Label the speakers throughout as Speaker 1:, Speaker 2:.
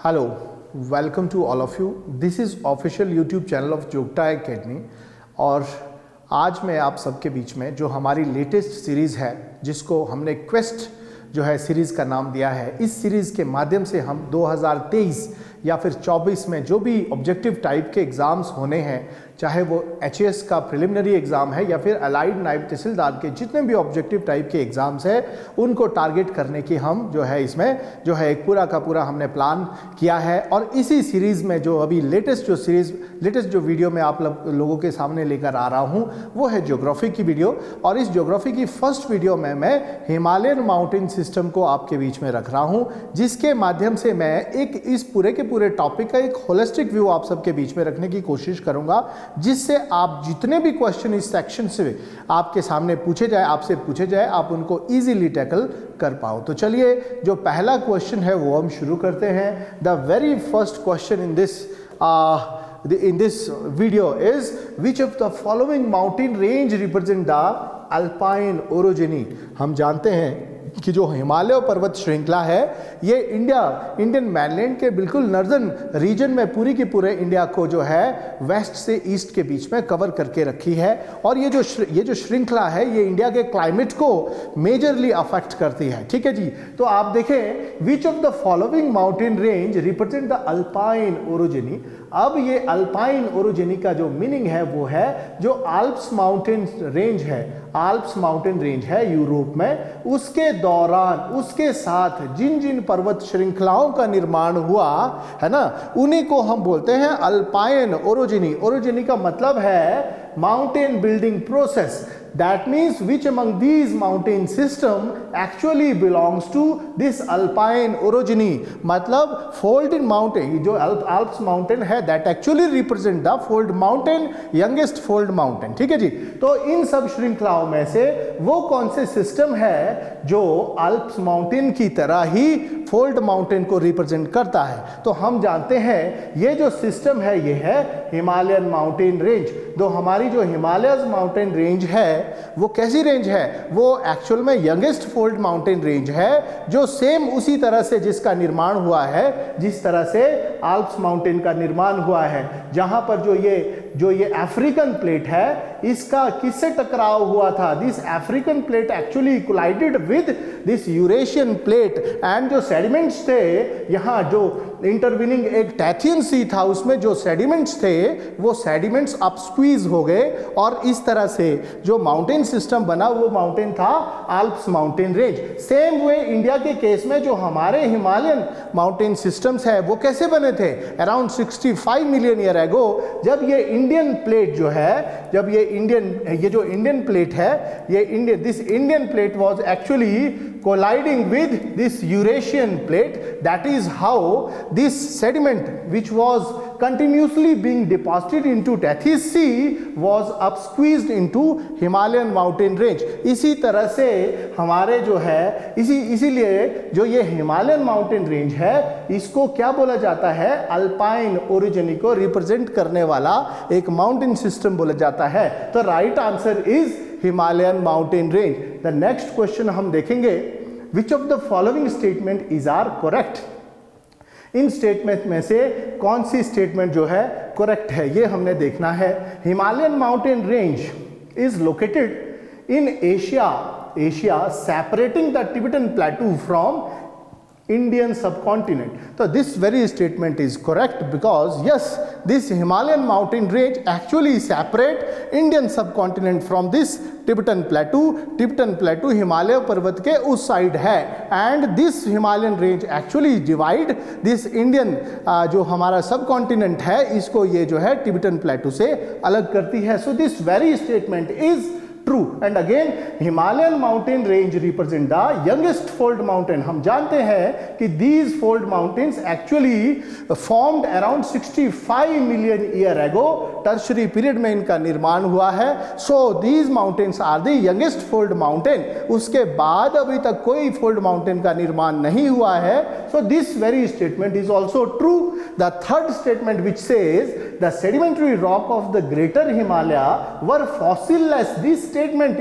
Speaker 1: Hello, welcome to all of you. This is official YouTube channel of Jogta academy और आज मैं आप सबके बीच में जो हमारी लेटेस्ट सीरीज़ है जिसको हमने क्वेस्ट जो है सीरीज़ का नाम दिया है, इस सीरीज़ के माध्यम से हम 2023 या फिर 24 में जो भी ऑब्जेक्टिव टाइप के एग्ज़ाम्स होने हैं, चाहे वो HAS का प्रिलिमिनरी एग्ज़ाम है या फिर अलाइड नायब तहसीलदार के जितने भी ऑब्जेक्टिव टाइप के एग्ज़ाम्स हैं उनको टारगेट करने की हम जो है इसमें जो है एक पूरा का पूरा हमने प्लान किया है। और इसी सीरीज़ में जो अभी लेटेस्ट जो वीडियो मैं आप लोगों के सामने लेकर आ रहा हूँ वो है ज्योग्राफी की वीडियो। और इस ज्योग्राफी की फर्स्ट वीडियो में मैं हिमालयन माउंटेन सिस्टम को आपके बीच में रख रहा हूँ, जिसके माध्यम से मैं एक इस पूरे के पूरे टॉपिक का एक होलिस्टिक व्यू आप सबके बीच में रखने की कोशिश करूँगा, जिससे आप जितने भी क्वेश्चन इस सेक्शन से आपके सामने आपसे पूछे जाए आप उनको इजीली टैकल कर पाओ। तो चलिए जो पहला क्वेश्चन है वो हम शुरू करते हैं। The very first question in this video is, which of the following mountain range represent the alpine orogeny? हम जानते हैं कि जो हिमालय पर्वत श्रृंखला है ये इंडियन मैनलैंड के बिल्कुल नॉर्दर्न रीजन में पूरी की पूरे इंडिया को जो है वेस्ट से ईस्ट के बीच में कवर करके रखी है। और ये जो श्रृंखला है ये इंडिया के क्लाइमेट को मेजरली अफेक्ट करती है। ठीक है जी, तो आप देखें विच of the following mountain range represent the alpine orogeny. अब ये अल्पाइन ओरोजेनी का जो मीनिंग है वो है जो आल्प्स माउंटेन रेंज है यूरोप में, उसके दौरान उसके साथ जिन जिन पर्वत श्रृंखलाओं का निर्माण हुआ है ना, उन्हीं को हम बोलते हैं अल्पाइन ओरोजेनी। ओरोजेनी का मतलब है mountain building process. That means which among these mountain system actually belongs to this alpine orogeny? मतलब folded mountain, जो Alps mountain है that actually represent the fold mountain, youngest fold mountain। ठीक है जी, तो इन सब श्रृंखलाओं में से वो कौन से सिस्टम है जो Alps mountain की तरह ही फोल्ड माउंटेन को रिप्रेजेंट करता है? तो हम जानते हैं ये जो सिस्टम है ये है हिमालयन माउंटेन रेंज। तो हमारी जो हिमालयस माउंटेन रेंज है वो कैसी रेंज है? वो एक्चुअल में यंगेस्ट फोल्ड माउंटेन रेंज है, जो सेम उसी तरह से जिसका निर्माण हुआ है जिस तरह से आल्प्स माउंटेन का निर्माण हुआ है। जहां पर जो ये अफ्रीकन प्लेट है इसका किससे टकराव हुआ था? This African plate actually collided with this Eurasian plate and जो सेडिमेंट्स थे यहाँ जो इंटरविनिंग एक टैथियन सी था उसमें जो सेडिमेंट्स थे वो सेडिमेंट्स अप स्क्वीज हो गए और इस तरह से जो माउंटेन सिस्टम बना वो माउंटेन था Alps mountain range. Same way India के केस में जो हमारे हिमालयन माउंटेन सिस्टम्स है वो कैसे बने थे? अराउंड 65 मिलियन ईयर एगो, जब ये इंडियन प्लेट जो है, जब ये जो इंडियन प्लेट है this Indian plate was actually colliding with this Eurasian plate. That is how this sediment which was continuously being deposited into Tethys Sea was up squeezed into Himalayan mountain range। इसी तरह से हमारे जो है इसीलिए जो ये हिमालयन माउंटेन रेंज है इसको क्या बोला जाता है? अल्पाइन ओरिजिनी को रिप्रेजेंट करने वाला एक माउंटेन सिस्टम बोला जाता है। तो right answer is Himalayan mountain range. The next question हम देखेंगे, which of the following statement is are correct? इन स्टेटमेंट में से कौन सी स्टेटमेंट जो है करेक्ट है ये हमने देखना है। Himalayan mountain range is located in Asia separating the Tibetan प्लेटू from Indian subcontinent. So this very statement is correct because yes, this Himalayan mountain range actually separate Indian subcontinent from this Tibetan plateau. Tibetan plateau Himalaya पर्वत के उस side है and this Himalayan range actually divide this Indian जो हमारा subcontinent है इसको ये जो है Tibetan plateau से अलग करती है। So this very statement is true and again Himalayan mountain range represent the youngest fold mountain। हम जानते हैं कि these fold mountains actually formed around 65 million year ago, tertiary period में इनका निर्माण हुआ है। so these mountains are the youngest fold mountain। उसके बाद अभी तक कोई fold mountain का निर्माण नहीं हुआ है। so this very statement is also true। the third statement which says the sedimentary rock of the greater Himalaya were fossilless. This statement,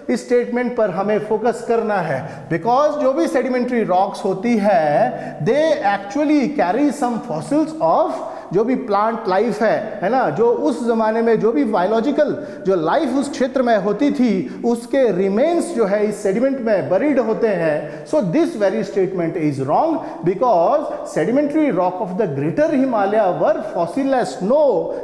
Speaker 1: इस स्टेटमेंट पर हमें फोकस करना है, बिकॉज जो भी सेडिमेंट्री रॉक्स होती है they actually carry some fossils of जो भी प्लांट लाइफ है ना, जो उस जमाने में जो भी बायोलॉजिकल जो लाइफ उस क्षेत्र में होती थी उसके रिमेन्स जो है इस सेडिमेंट में बरीड होते हैं। So this very statement is wrong because sedimentary rock of the greater Himalaya were fossilless. No,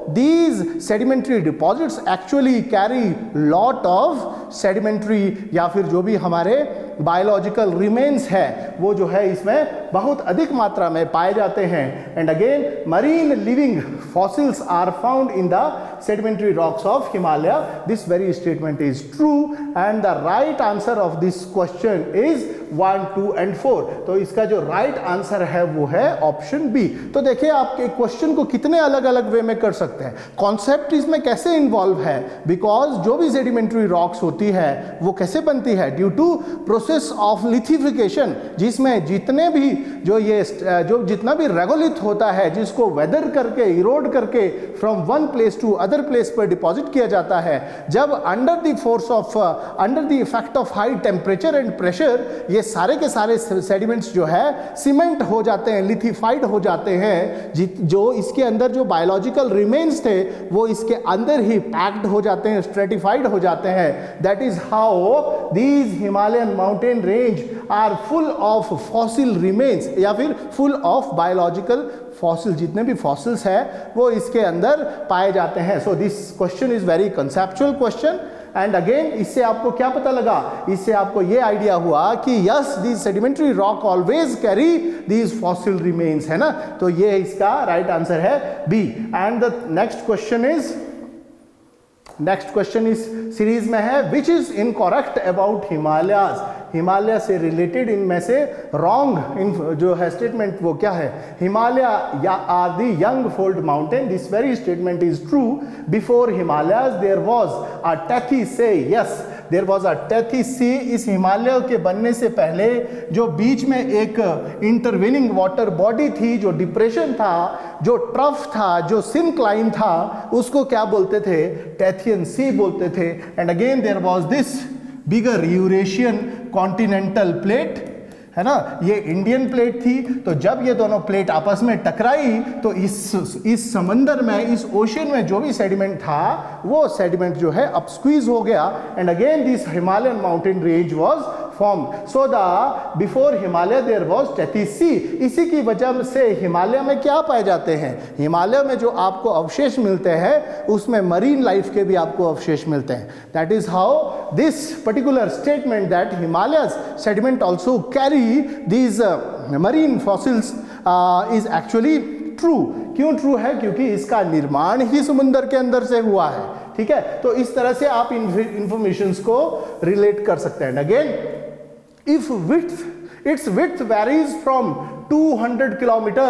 Speaker 1: these sedimentary deposits actually carry lot of sedimentary या फिर जो भी हमारे बायोलॉजिकल रिमेन्स है वो जो है इसमें बहुत अधिक मात्रा में पाए जाते हैं। And again marine living fossils are found in the sedimentary rocks of Himalaya. This very statement is true and the right answer of this question is 1, 2 and 4. तो इसका जो right answer है वो है ऑप्शन बी। तो देखिए आप एक क्वेश्चन को कितने अलग अलग वे में कर सकते हैं, कॉन्सेप्ट इसमें कैसे इन्वॉल्व है, बिकॉज जो भी सेडिमेंट्री रॉक्स होती है वो कैसे बनती है, due to process of lithification, जिसमें जितने भी जो जितना भी रेगोलिथ होता है जिसको वेदर करके इरोड करके from one place to other place पर डिपॉजिट किया जाता है, जब under the effect of high temperature and pressure ये सारे के सारे सेडिमेंट्स जो है सीमेंट हो जाते हैं, लिथिफाइड हो जाते हैं, जो इसके अंदर जो बायोलॉजिकल रिमेन्स थे वो इसके अंदर ही पैक्ड हो जाते हैं, स्ट्रेटिफाइड हो जाते हैं। That is how these Himalayan mountain range are full of fossil remains या फिर फुल ऑफ बायोलॉजिकल फॉसिल, जितने भी फॉसिल्स है वो इसके अंदर पाए जाते हैं। So this question is very conceptual question and again इससे आपको क्या पता लगा, इससे आपको ये आइडिया हुआ कि yes this sedimentary rock always carry these fossil remains, है ना। तो ये इसका राइट आंसर है B. And the next question इस सीरीज में है which is incorrect about Himalayas. Himalaya से रिलेटेड इनमें से रॉन्ग जो है स्टेटमेंट वो क्या है, Himalaya are the young fold mountain. This very statement is true. Before Himalayas there was a Tethys sea, yes there was a Tethys sea. इस हिमालय के बनने से पहले जो बीच में एक इंटरवेनिंग वाटर बॉडी थी, जो डिप्रेशन था, जो ट्रफ था, जो सिनक्लाइन था, उसको क्या बोलते थे, टेथियन सी बोलते थे। And again there was this bigger Eurasian continental plate, है ना, ये इंडियन प्लेट थी। तो जब ये दोनों प्लेट आपस में टकराई तो इस समंदर में, इस ओशन में जो भी सेडिमेंट था वो सेडिमेंट जो है अब स्क्वीज हो गया and again this Himalayan mountain range was form. So the before Himalaya there was Tethys sea. इसी की वजह से हिमालय में क्या पाए जाते हैं, हिमालय में जो आपको अवशेष मिलते हैं उसमें मरीन लाइफ के भी आपको अवशेष मिलते हैं। That is how this particular statement that Himalayas sediment also carry these marine fossils is actually true। क्यों ट्रू है, क्योंकि इसका निर्माण ही समुद्र के अंदर से हुआ है, ठीक है। तो इस तरह से आप इंफॉर्मेशंस को रिलेट कर सकते हैं। Again if its width varies from 200 kilometer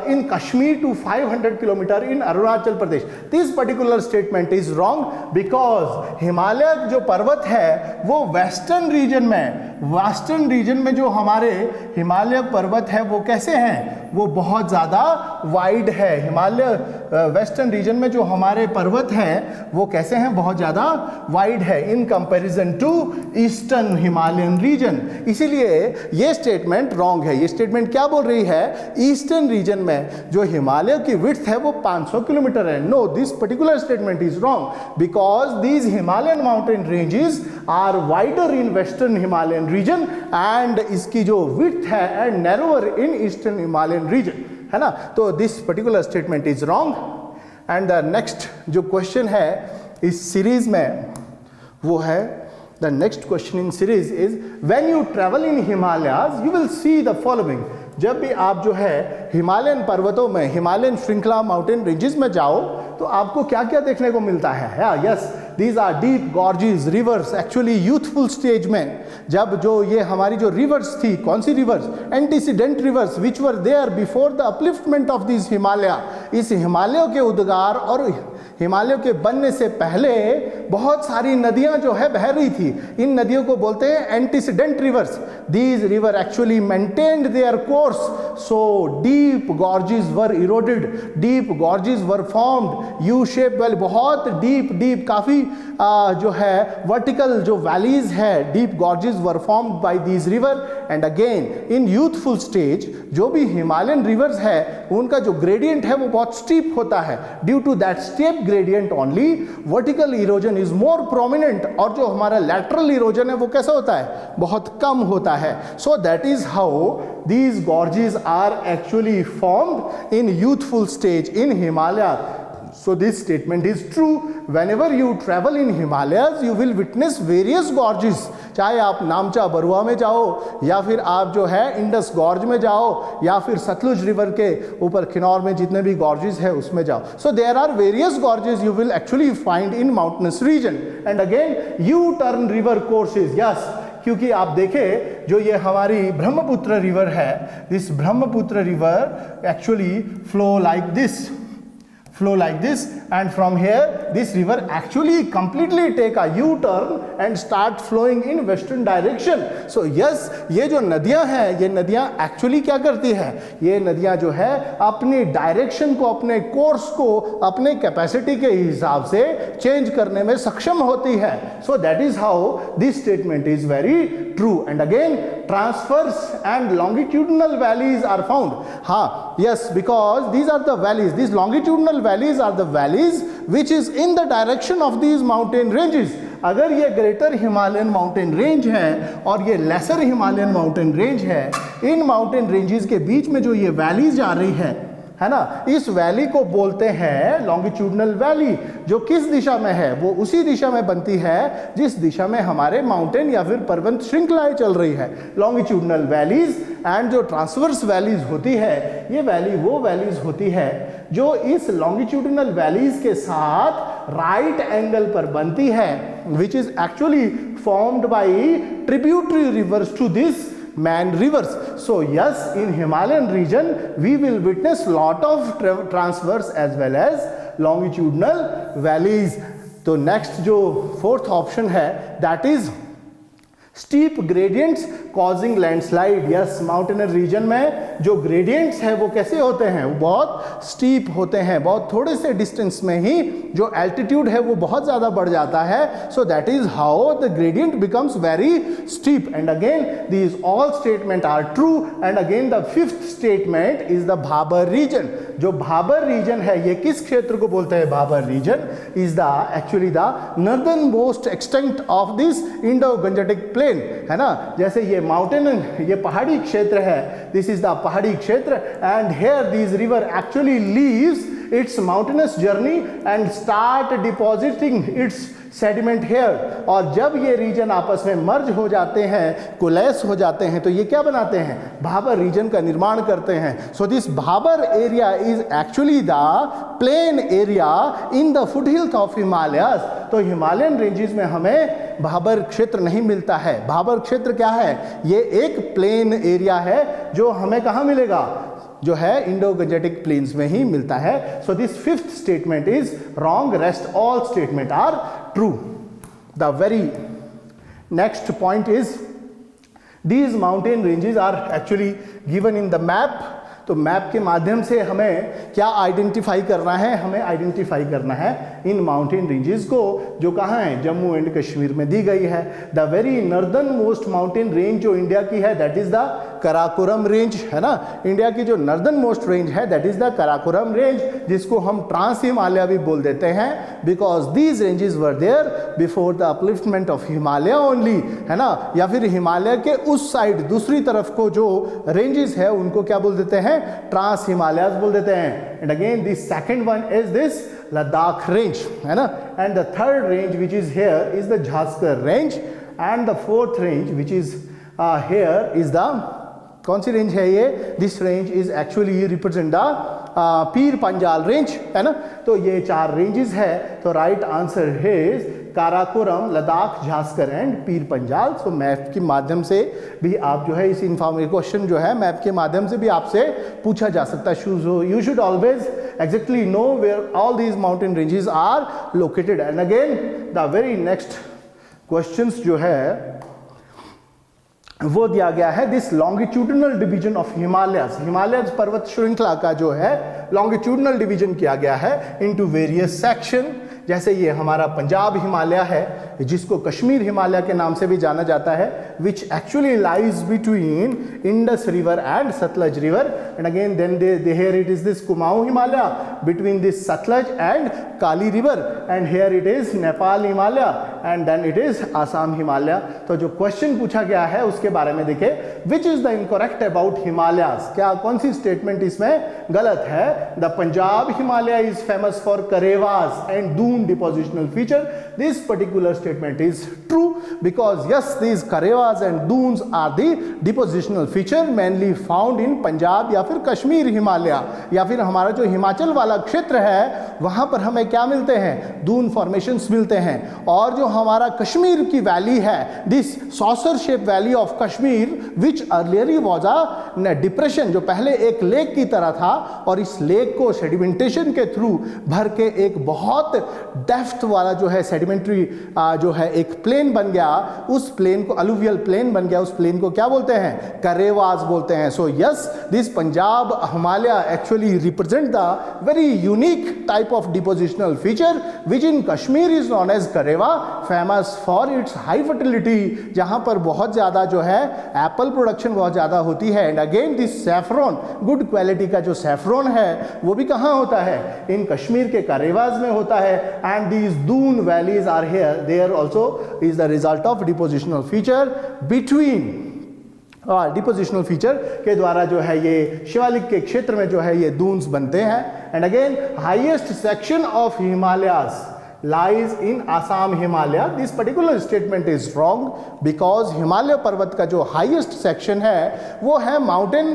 Speaker 1: in Kashmir to 500 kilometer in Arunachal Pradesh. This particular statement is wrong because Himalaya जो पर्वत है वो वेस्टर्न रीजन में जो हमारे हिमालय पर्वत है वो कैसे हैं, वो बहुत ज़्यादा वाइड है। हिमालय वेस्टर्न रीजन में जो हमारे पर्वत हैं वो कैसे हैं, बहुत ज़्यादा वाइड है in comparison to eastern Himalayan region. इसीलिए ये स्टेटमेंट रॉन्ग है। ये स्टेटमेंट क्या बोल रही है, ईस्टर्न रीजन में जो हिमालय की विड्थ है वो 500 किलोमीटर है। No, this particular statement is wrong because these Himalayan mountain ranges are wider in western Himalayan region and इसकी जो विड्थ है and narrower in eastern Himalayan region, है ना। तो this particular statement is wrong. And the next जो question है इस series में वो है, the next question in series is when you travel in Himalayas you will see the following। जब भी आप जो है हिमालयन पर्वतों में, हिमालयन श्रृंखला माउंटेन रेंजेस में जाओ तो आपको क्या क्या देखने को मिलता है। Yes, these are deep gorges rivers. Actually youthful stage में जब जो ये हमारी जो रिवर्स थी, कौन सी rivers, antecedent rivers which were there before the upliftment of this Himalaya. इस हिमालय के उद्गार और हिमालयों के बनने से पहले बहुत सारी नदियां जो है बह रही थी। इन नदियों को बोलते हैं antecedent rivers. These river actually maintained their course, so deep gorges were eroded, deep gorges were formed, U shape valley, बहुत डीप डीप काफी जो है वर्टिकल जो वैलीज है, deep gorges were formed by these river. And again in youthful stage जो भी Himalayan reverse है उनका जो ग्रेडियंट है वो बहुत स्टीप होता है। Due to that steep gradient only vertical erosion is more prominent, और जो हमारा लैटरल इरोजन है वो कैसा होता है, बहुत कम होता है। So that is how these gorges are actually formed in youthful stage in Himalaya. So this statement is true. Whenever you travel in Himalayas, you will witness various gorges. चाहे आप नामचा बरुआ में जाओ, या फिर आप जो है इंडस गॉर्ज में जाओ, या फिर सतलुज रिवर के ऊपर किन्नौर में जितने भी गॉर्जेस है उसमें जाओ. So there are various gorges you will actually find in mountainous region. And again, U-turn river courses. Yes, क्योंकि आप देखें जो ये हमारी ब्रह्मपुत्र रिवर है, this Brahmaputra river actually flow like this, and from here this river actually completely take a U-turn and start flowing in western direction. So yes, ये जो नदियां हैं, ये नदियां एक्चुअली क्या करती है, ये नदियां जो है अपनी डायरेक्शन को, अपने कोर्स को अपने कैपेसिटी के हिसाब से चेंज करने में सक्षम होती है. So that is how this statement is very true. And again, transverse and longitudinal valleys are found. हाँ, yes, because these are the valleys, these longitudinal valleys are the valleys which is in the direction of these mountain ranges. अगर ये greater Himalayan mountain range है और ये laser Himalayan mountain range है, in mountain ranges के बीच में जो ये वैलीज जा रही है ना, इस वैली को बोलते हैं लॉन्गिट्यूडनल वैली. जो किस दिशा में है, वो उसी दिशा में बनती है जिस दिशा में हमारे माउंटेन या फिर पर्वत श्रृंखलाएं चल रही है. लॉन्गिट्यूडनल वैलीज एंड जो ट्रांसवर्स वैलीज होती है, ये वैली वो वैलीज होती है जो इस लॉन्गिट्यूडनल वैलीज के साथ राइट एंगल पर बनती है, which is actually formed by tributary rivers to this main rivers. So yes, in Himalayan region we will witness lot of transverse as well as longitudinal valleys. तो next जो fourth option है, that is steep gradients causing landslide. Yes, mountainous region में जो gradients है वो कैसे होते हैं, वो बहुत steep होते हैं, बहुत थोड़े से distance में ही जो altitude है वो बहुत ज़्यादा बढ़ जाता है. So that is how the gradient becomes very steep. And again, these all statements are true. And again, the fifth statement is the Bhabar region. जो भाबर रीजन है, ये किस क्षेत्र को बोलते हैं, Bhabar region is the actually the northern most extent of this Indo Gangetic plain, है ना. जैसे ये माउंटेन, ये पहाड़ी क्षेत्र है, दिस इज द पहाड़ी क्षेत्र, and here this river actually leaves its mountainous journey and start depositing its sediment here. और जब ये रीजन आपस में मर्ज हो जाते हैं, कोलैस हो जाते हैं, तो ये क्या बनाते हैं, भाबर रीजन का निर्माण करते हैं. So this Bhabar area is actually the plain area in the foothills of Himalayas. तो हिमालयन रेंजेस में हमें भाबर क्षेत्र नहीं मिलता है. भाबर क्षेत्र क्या है, ये एक प्लेन एरिया है जो हमें कहाँ मिलेगा, जो है इंडो गंजेटिक प्लेन्स में ही मिलता है. So this fifth statement is wrong, rest all statement are true. The very next point is these mountain ranges are actually given in the map. तो मैप के माध्यम से हमें क्या आइडेंटिफाई करना है, हमें आइडेंटिफाई करना है इन माउंटेन रेंजेस को जो कहाँ है, जम्मू एंड कश्मीर में दी गई है. The very northern most mountain range जो इंडिया की है, that is the Karakoram range, है ना. इंडिया की जो नॉर्दर्न मोस्ट रेंज है, that is the Karakoram range, जिसको हम ट्रांस हिमालय भी बोल देते हैं, because these ranges were there before the upliftment of Himalaya only, है ना. या फिर हिमालय के उस साइड दूसरी तरफ को जो रेंजेस है उनको क्या बोल देते हैं, ट्रांस हिमालयाज बोल देते हैं. And again this second one is this Ladakh range, है ना. And the third range which is here is the Zaskar range, and the fourth range which is here is the, कौन सी रेंज है ये, this range is actually represent the Pir Panjal range, है ना. तो ये चार रेंजेस है. तो right answer is Karakoram, Ladakh, Zaskar and Pir Panjal. So map के माध्यम से भी आप जो है इस क्वेश्चन जो है मैप के माध्यम से भी आपसे पूछा जा सकता है. You should always exactly know where all these mountain ranges are located. And again the very next questions जो है वो दिया गया है, this longitudinal division of Himalayas, Himalayas पर्वत श्रृंखला का जो है लॉन्गिट्यूडनल डिवीजन किया गया है इनटू वेरियस सेक्शन। जैसे ये हमारा पंजाब हिमालय है जिसको कश्मीर हिमालय के नाम से भी जाना जाता है, which actually lies between Indus river and Sutlej river, and again then they here it is this Kumaon Himalaya between this Sutlej and Kali river, and here it is Nepal Himalaya, and then it is Assam Himalaya. तो जो क्वेश्चन पूछा गया है उसके बारे में देखिए, which is the incorrect about Himalayas, क्या कौन सी स्टेटमेंट इसमें गलत है? The Punjab Himalaya is famous for karewas and Doon depositional feature. This particular statement is true because yes, these karewas and dunes are the depositional feature mainly found in Punjab या फिर कश्मीर हिमालय या फिर हमारा जो हिमाचल वाला क्षेत्र है वहां पर हमें क्या मिलते हैं? दून फॉर्मेशंस मिलते हैं। और जो हमारा कश्मीर की वैली है, this saucer shape valley of Kashmir which earlierly was a depression, जो पहले एक लेक की तरह था और इस लेक को सेडिमेंटेशन के थ्रू भर के एक बहुत डेप्थ वाला जो है सेडिमेंट्री जो है एक प्लेन बन गया, उस प्लेन को अलुवियल प्लेन बन गया, उस प्लेन को क्या बोलते हैं? करेवास बोलते हैं। So yes, this Punjab Himalaya actually represent the very unique type of depositional feature which in Kashmir is known as karewa, famous for its high fertility, जहां पर बहुत ज्यादा जो है एप्पल प्रोडक्शन बहुत ज्यादा होती है। And again this saffron, good quality का जो सैफरॉन है वो भी कहां होता है? इन कश्मीर के करेवास में होता है। And these dune valleys are here, there also is the result of depositional feature between depositional feature के द्वारा जो है ये शिवालिक के क्षेत्र में जो है ये दून्स बनते हैं। And again highest section of Himalayas lies in Assam Himalaya. This particular statement is wrong because Himalaya पर्वत का जो हाईएस्ट सेक्शन है वो है माउंटेन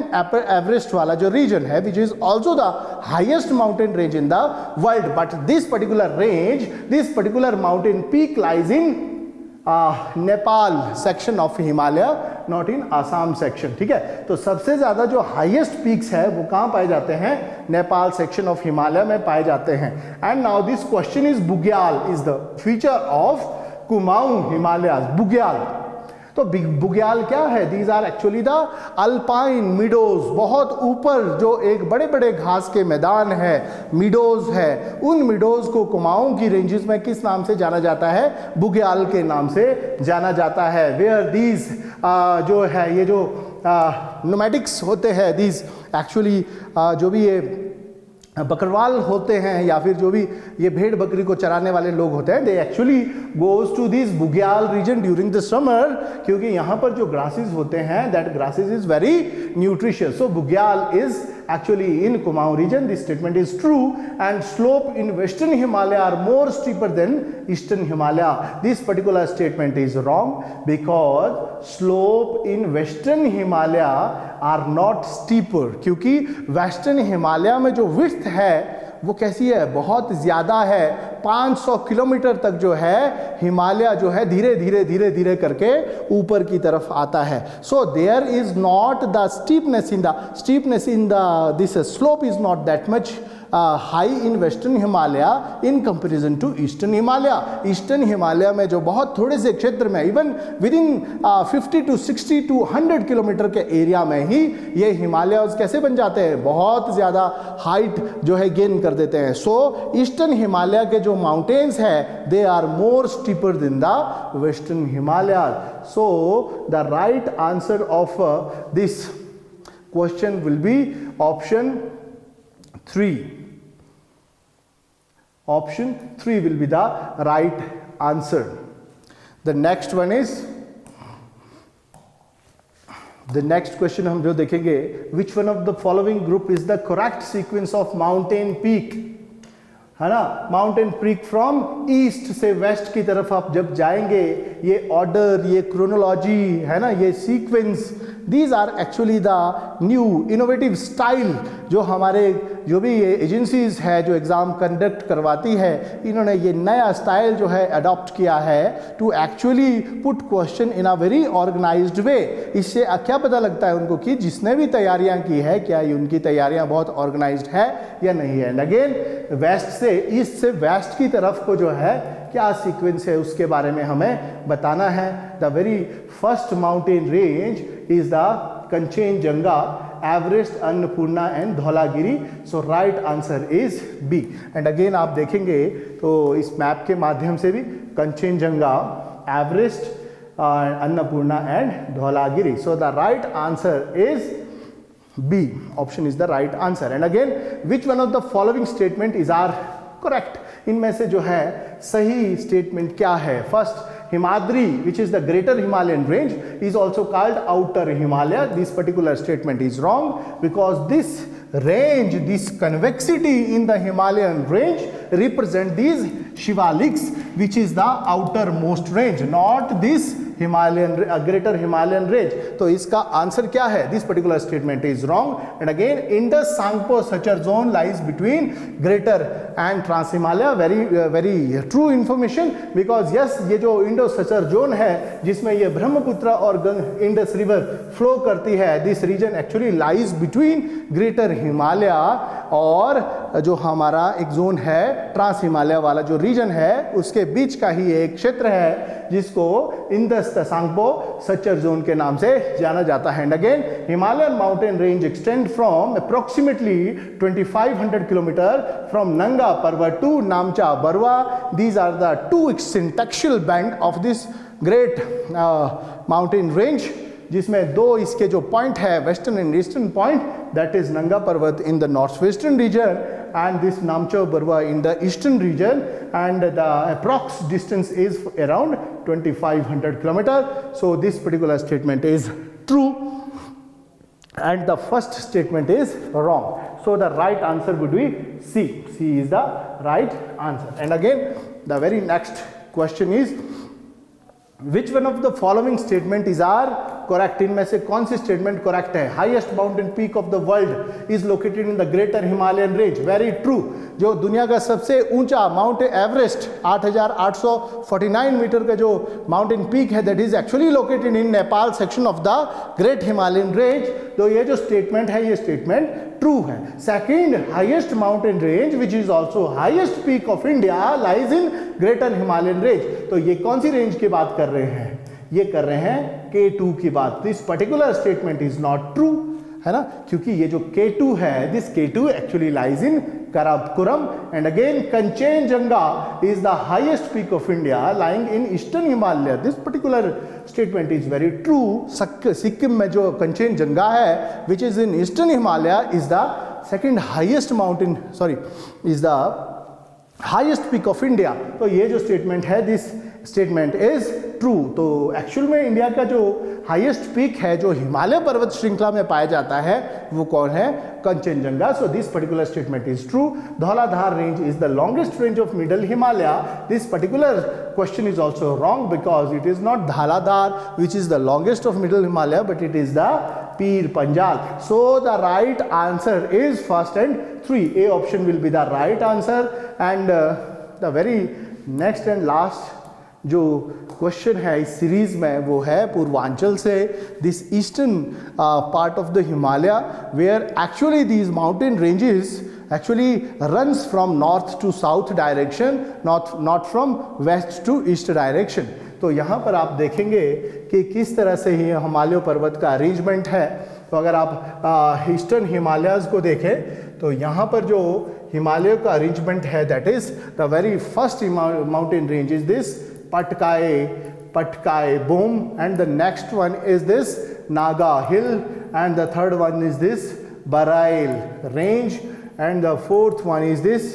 Speaker 1: एवरेस्ट वाला जो रीजन है, which is also the highest mountain range in the world. But this particular range, this particular mountain peak lies in Nepal section of Himalaya, not in Assam section. ठीक है, तो सबसे ज्यादा जो हाईएस्ट पीक्स है वो कहां पाए जाते हैं? नेपाल सेक्शन ऑफ हिमालय में पाए जाते हैं। And now this question is bugyal is the feature of Kumaon Himalaya. Bugyal, तो बुग्याल क्या है? These are actually the alpine meadows, बहुत ऊपर जो एक बड़े बड़े घास के मैदान है, मीडोज है, उन मीडोज को कुमाऊं की रेंजेस में किस नाम से जाना जाता है? बुग्याल के नाम से जाना जाता है। वेयर दीज जो है ये जो नोमैटिक्स होते हैं, दीज एक्चुअली जो भी ये बकरवाल होते हैं या फिर जो भी ये भेड़ बकरी को चराने वाले लोग होते हैं, they actually goes to this bugyal region during the summer, क्योंकि यहाँ पर जो ग्रासेस होते हैं that grasses is very nutritious. So bugyal is actually in Kumaon region. This statement is true, and slope in western Himalaya are more steeper than eastern Himalaya. This particular statement is wrong because slope in western Himalaya are not steeper, क्योंकि western Himalaya में जो width है वो कैसी है? बहुत ज़्यादा है। 500 किलोमीटर तक जो है हिमालय जो है धीरे धीरे धीरे धीरे करके ऊपर की तरफ आता है। So there is not the steepness in the this slope is not that much high in western Himalaya in comparison to eastern Himalaya. Eastern Himalaya में जो बहुत थोड़े से क्षेत्र में, even within 50 to 60 to 100 किलोमीटर के एरिया में ही ये हिमालय कैसे बन जाते हैं? बहुत ज़्यादा हाइट जो है गेन कर देते हैं। सो ईस्टर्न हिमालय के जो माउंटेन्स है they are more steeper than the western Himalaya. So the right answer of this question will be option 3. Option 3 will be the right answer. The next one is, the next question हम जो देखेंगे, which one of the following group is the correct sequence of mountain peak? है ना, mountain peak from east से waste की तरफ आप जब जाएंगे, ये ऑर्डर, ये क्रोनोलॉजी है ना, ये sequence these are actually the new innovative style जो हमारे जो भी ये एजेंसीज है जो एग्ज़ाम कंडक्ट करवाती है, इन्होंने ये नया स्टाइल जो है अडॉप्ट किया है to actually put question in a very organised way. इससे क्या पता लगता है उनको कि जिसने भी तैयारियां की है क्या ये उनकी तैयारियां बहुत ऑर्गेनाइज्ड है या नहीं है। एंड अगेन वेस्ट से ईस्ट से वेस्ट की तरफ को जो है क्या सीक्वेंस है उसके बारे में हमें बताना है। The very first mountain range is the Kanchenjunga, Everest, Annapurna and Dhaulagiri. So right answer is B. And again आप देखेंगे तो इस मैप के माध्यम से भी Kanchenjunga, Everest, Annapurna and Dhaulagiri. So the right answer is B. Option is the right answer. And again, which one of the following statement is are correct? इनमें से जो है सही स्टेटमेंट क्या है? First, Himadri which is the greater Himalayan range is also called outer Himalaya. This particular statement is wrong because this range, this convexity in the Himalayan range represent these Shivaliks which is the outermost range, not this Himalayan greater Himalayan range. तो इसका answer क्या है? This particular statement is wrong. And again, Indus Sangpo Sachar zone lies between greater and Trans Himalaya. Very true information because yes, ये जो Indo suture zone है जिसमें ये ब्रह्मपुत्र और इंडस रिवर फ्लो करती है, this region actually lies between greater Himalaya और जो हमारा एक जोन है ट्रांस हिमालय वाला जो रीजन है उसके बीच का ही एक क्षेत्र है जिसको इंडस सांगपो सचर जोन के नाम से जाना जाता है। And again, Himalayan mountain range extend from approximately 2500 kilometre from Nanga Parbat to Namcha Barwa. These are the two syntaxial band of this great mountain range, जिसमें दो इसके जो पॉइंट है western and eastern point, that is Nanga Parbat in the north western region and this Namcho Barwa in the eastern region, and the approx distance is around 2500 kilometer. So this particular statement is true and the first statement is wrong. So the right answer would be C. C is the right answer. And again, the very next question is, which one of the following statement is are correct? इनमें से कौन सी statement correct है? Highest mountain peak of the world is located in the greater Himalayan range. Very true. जो दुनिया का सबसे ऊंचा माउंट एवरेस्ट 8849 मीटर का जो माउंटेन पीक है that is actually located in Nepal section of the great Himalayan range. तो ये जो स्टेटमेंट है ये स्टेटमेंट ट्रू है। Second, highest mountain range which is also highest peak of India lies in greater Himalayan range. तो ये कौन सी रेंज की बात कर रहे हैं? ये कर रहे हैं K2 की बात। This particular statement is not true, है ना, क्योंकि ये जो K2 है, this K2 actually lies in Karakoram. And again, Kanchenjunga is the highest peak of India lying in eastern Himalaya. This particular statement is very true. Sikkim में जो कंचनजंगा है which is in eastern Himalaya is the second highest mountain, is the highest peak of India. तो ये जो statement है this statement is true. तो actual में India का जो हाईएस्ट पीक है जो हिमालय पर्वत श्रृंखला में पाया जाता है वो कौन है? Kanchenjunga. So this particular statement is true. Dhauladhar range is the longest range of middle Himalaya. This particular question is also wrong because it is not Dhauladhar which is the longest of middle Himalaya but it is the Pir Panjal. So the right answer is first and 3. A option will be the right answer. And the very next and last जो question है इस series में वो है पूर्वांचल से, this eastern part of the Himalaya where actually these mountain ranges actually runs from north to south direction, not from west to east direction. तो यहाँ पर आप देखेंगे कि किस तरह से ही हिमालय पर्वत का अरेंजमेंट है। तो अगर आप ईस्टर्न हिमालयाज को देखें तो यहाँ पर जो हिमालय का अरेंजमेंट है that is the very first mountain range is this Patkai Boom, and the next one is this Naga Hill, and the third one is this Barail Range, and the fourth one is this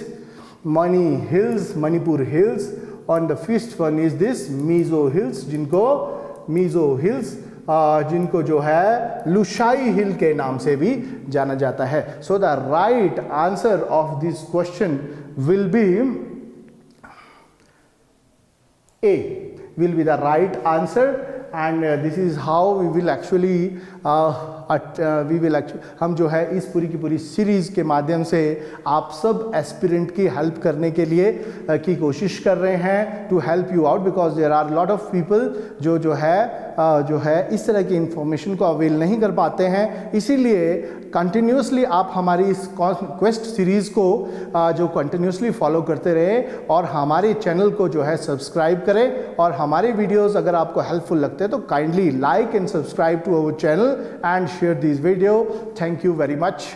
Speaker 1: Manipur Hills, and the fifth one is this Mizo Hills, जिनको जो है लुशाई हिल के नाम से भी जाना जाता है। So the right answer of this question will be A, will be the right answer. And this is how we will actually हम जो है इस पूरी की पूरी सीरीज़ के माध्यम से आप सब एस्पिरेंट की हेल्प करने के लिए की कोशिश कर रहे हैं, to help you out, because there are lot of people जो है इस तरह की इंफॉर्मेशन को अवेल नहीं कर पाते हैं। इसीलिए कंटिन्यूसली आप हमारी इस क्वेस्ट सीरीज़ को जो कंटिन्यूसली फॉलो करते रहे और हमारे चैनल को जो है सब्सक्राइब करें, और हमारे वीडियोस अगर आपको हेल्पफुल लगते हैं तो kindly like and subscribe to our channel and share this video. Thank you very much.